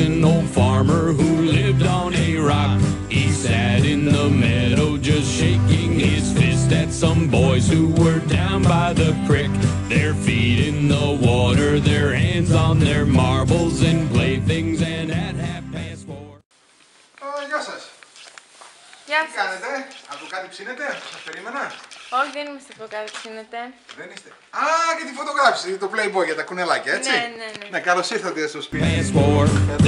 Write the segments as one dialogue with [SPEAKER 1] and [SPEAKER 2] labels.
[SPEAKER 1] an old farmer who lived on a rock. He sat in the meadow just shaking his fist at some boys who were down by the creek. Their feet in the water, their hands on their marbles and playthings, and at 4:30.
[SPEAKER 2] Γεια σας.
[SPEAKER 3] Γεια
[SPEAKER 2] Τι
[SPEAKER 3] σας.
[SPEAKER 2] κάνετε, από το κάτι ψήνετε, σας περίμενα.
[SPEAKER 3] Όχι, δεν είμαστε από κάτω, ψήνετε.
[SPEAKER 2] Δεν είστε. Α, και τη φωτογράφηση, το Playboy για τα κουνελάκια, έτσι.
[SPEAKER 3] Ναι.
[SPEAKER 2] Ναι, καλώς ήρθατε στο σπίτι.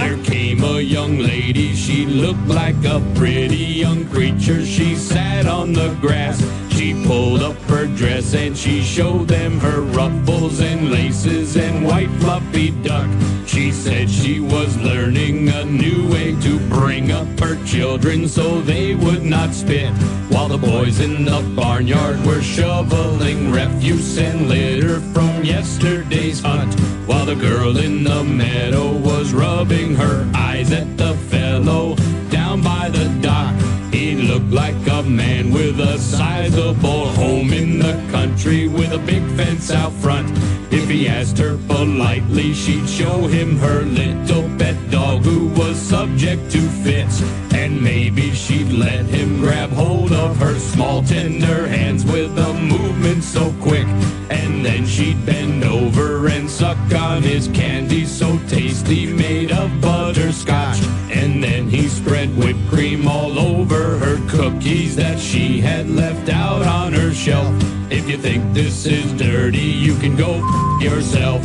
[SPEAKER 1] There came a young lady, she looked like a pretty young creature. She sat on the grass, she pulled up her dress and she showed them her ruffles and laces and white fluffy duck. She said she was learning a new way to bring up her children so they would not spit, while the boys in the barnyard were shoveling refuse and litter from yesterday's hunt, while the girl in the meadow was rubbing her eyes at the fellow down by the dock. He looked like a man with a sizable home in the country with a big fence out front. If he asked her politely, she'd show him her little pet dog who was subject to fits, and maybe she'd let him grab hold of her small tender hands with a movement so quick, and then she'd bend over and suck on his candy so tasty made of butterscotch, and then he spread whipped cream all over her cookies that she had left out on her shelf. If you think this is dirty, you can go yourself.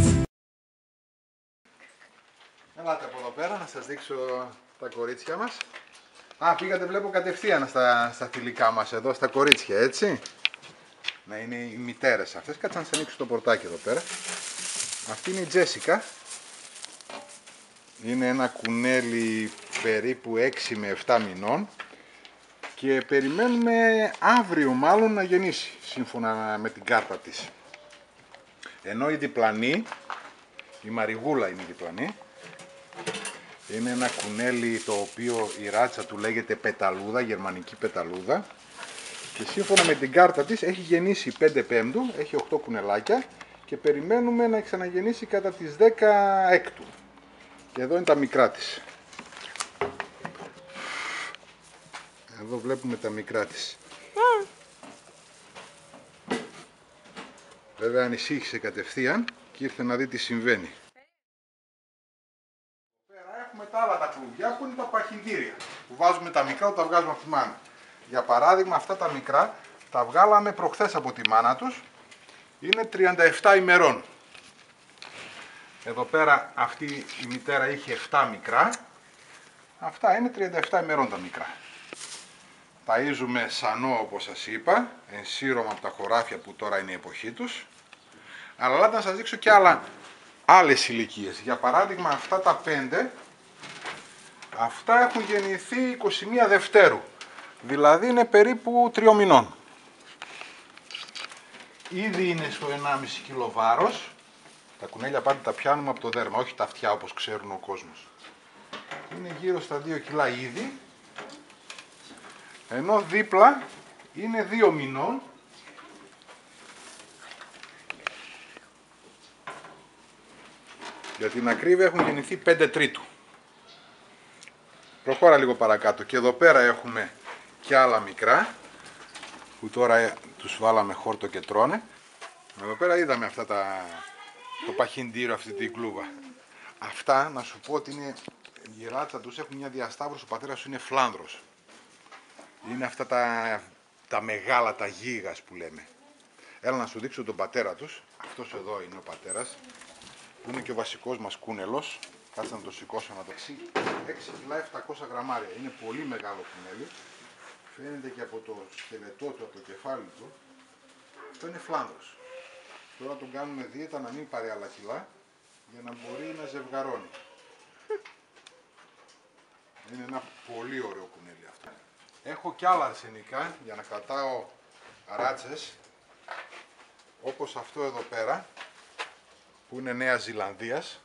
[SPEAKER 2] Ελάτε από εδώ πέρα να σας δείξω τα κορίτσια μας. Α, πήγατε βλέπω κατευθείαν στα θηλυκά μας εδώ, στα κορίτσια, έτσι. Να είναι οι μητέρες αυτές. Κάτσε να σας ανοίξω το πορτάκι εδώ πέρα. Αυτή είναι η Τζέσικα. Είναι ένα κουνέλι περίπου 6 με 7 μηνών. Και περιμένουμε αύριο μάλλον να γεννήσει, σύμφωνα με την κάρτα της. Ενώ η διπλανή, η Μαριγούλα είναι η διπλανή, είναι ένα κουνέλι το οποίο η ράτσα του λέγεται πεταλούδα, γερμανική πεταλούδα, και σύμφωνα με την κάρτα της έχει γεννήσει 5 Πέμπτου, έχει 8 κουνελάκια και περιμένουμε να ξαναγεννήσει κατά τις 10 Έκτου. Και εδώ είναι τα μικρά της. Εδώ βλέπουμε τα μικρά της. Βέβαια ανησύχησε κατευθείαν και ήρθε να δει τι συμβαίνει. Πέρα έχουμε τα άλλα τα κλουβιά που είναι τα παχυντήρια. Που βάζουμε τα μικρά όταν τα βγάζουμε από τη μάνα. Για παράδειγμα αυτά τα μικρά τα βγάλαμε προχθές από τη μάνα τους. Είναι 37 ημερών. Εδώ πέρα αυτή η μητέρα είχε 7 μικρά. Αυτά είναι 37 ημερών τα μικρά. Ταΐζουμε σανό όπως σας είπα, ενσύρωμα από τα χωράφια που τώρα είναι η εποχή τους. Αλλά να σας δείξω και άλλες ηλικίες. Για παράδειγμα αυτά τα 5, αυτά έχουν γεννηθεί 21 Δευτέρου. Δηλαδή είναι περίπου 3 μηνών. Ήδη είναι στο 1,5 κιλό βάρος. Τα κουνέλια πάντα τα πιάνουμε από το δέρμα, όχι τα αυτιά όπως ξέρουν ο κόσμος. Είναι γύρω στα 2 κιλά ήδη. Ενώ δίπλα είναι 2 μηνών. Για την ακρίβεια έχουν γεννηθεί 5 Τρίτου. Προχώρα λίγο παρακάτω. Και εδώ πέρα έχουμε και άλλα μικρά που τώρα τους βάλαμε χόρτο και τρώνε. Εδώ πέρα είδαμε αυτά το παχυντήριο, αυτή την κλούβα. Αυτά να σου πω ότι είναι, η ράτσα τους έχουν μια διασταύρωση, ο πατέρας σου είναι Φλάνδρος. Είναι αυτά τα μεγάλα, τα γίγας που λέμε. Έλα να σου δείξω τον πατέρα τους. Αυτός εδώ είναι ο πατέρας, που είναι και ο βασικός μας κούνελος. Κάτσε να το σηκώσω να το 6 κιλά 700 γραμμάρια. Είναι πολύ μεγάλο κουνέλι. Φαίνεται και από το σκελετό του, από το κεφάλι του. Αυτό είναι Φλάνδρος. Τώρα τον κάνουμε δίαιτα να μην πάρει άλλα κιλά, για να μπορεί να ζευγαρώνει. Είναι ένα πολύ ωραίο κουνέλι αυτό. Έχω και άλλα αρσενικά για να κρατάω ράτσες, όπως αυτό εδώ πέρα, που είναι Νέας Ζηλανδίας,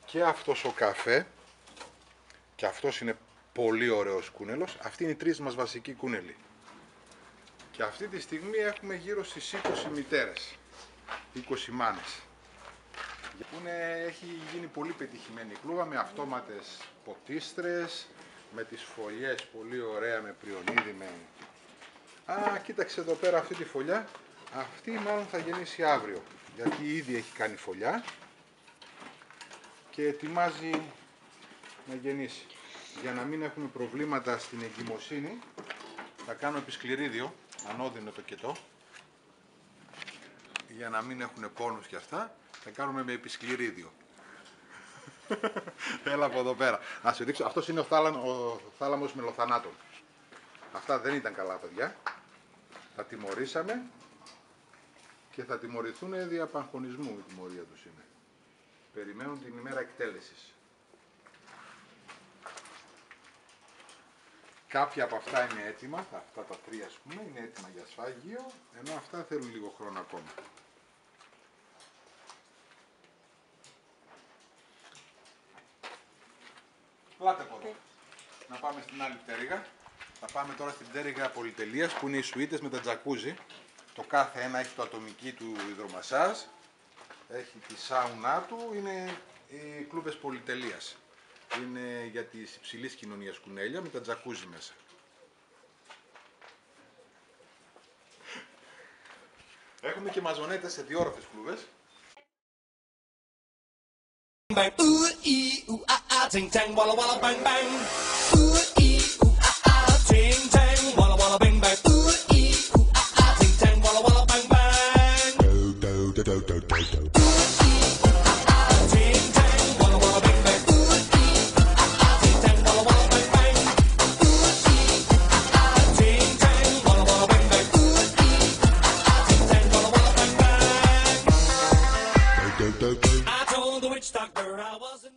[SPEAKER 2] και αυτός ο καφέ, και αυτός είναι πολύ ωραίος κούνελος. Αυτοί είναι οι τρεις μας βασικοί κούνελοι. Και αυτή τη στιγμή έχουμε γύρω στις 20 μητέρες, 20 μάνες. Έχει γίνει πολύ πετυχημένη κλούβα με αυτόματες ποτίστρες, με τις φωλιές πολύ ωραία, με πριονίδι, Α, κοίταξε εδώ πέρα αυτή τη φωλιά. Αυτή μάλλον θα γεννήσει αύριο, γιατί ήδη έχει κάνει φωλιά και ετοιμάζει να γεννήσει. Για να μην έχουμε προβλήματα στην εγκυμοσύνη, θα κάνω επισκληρίδιο, ανώδυνο το κετό. Για να μην έχουν πόνους και αυτά, θα κάνουμε με επισκληρίδιο. Έλα από εδώ πέρα. Να σου δείξω, αυτός είναι ο θάλαμος μελοθανάτων. Αυτά δεν ήταν καλά, παιδιά. Τα τιμωρήσαμε και θα τιμωρηθούν δια παγχωνισμού, η τιμωρία τους είναι. Περιμένουν την ημέρα εκτέλεσης. Κάποια από αυτά είναι έτοιμα, αυτά τα τρία ας πούμε, είναι έτοιμα για σφάγιο, ενώ αυτά θέλουν λίγο χρόνο ακόμα. Λάτε από εδώ. Να πάμε στην άλλη πτέρυγα. Θα πάμε τώρα στην πτέρυγα πολυτελείας που είναι οι σουίτες με τα τζακούζι. Το κάθε ένα έχει το ατομική του υδρομασάζ, έχει τη σάουνά του, είναι οι κλούβες πολυτελείας. Είναι για τις υψηλής κοινωνίας κουνέλια με τα τζακούζι μέσα. Έχουμε και μαζονέτες σε διόροφες κλούβες.
[SPEAKER 4] Ting tang walla walla bang bang. Ooh ee ooh ah ah. Ting tang walla walla bang bang. Ooh ee ooh ah ah. Ting tang walla walla bang bang. Do do do do do do do. Ooh ee ooh ah ah. Ting tang walla walla bang bang. Ooh ee ooh ah ah. Ting tang walla walla bang bang. Ooh ee ooh ah ah. Ting tang walla walla bang bang. Ooh ee ooh ah ah. Ting tang walla walla bang bang. Do do do do. I told the witch doctor I wasn't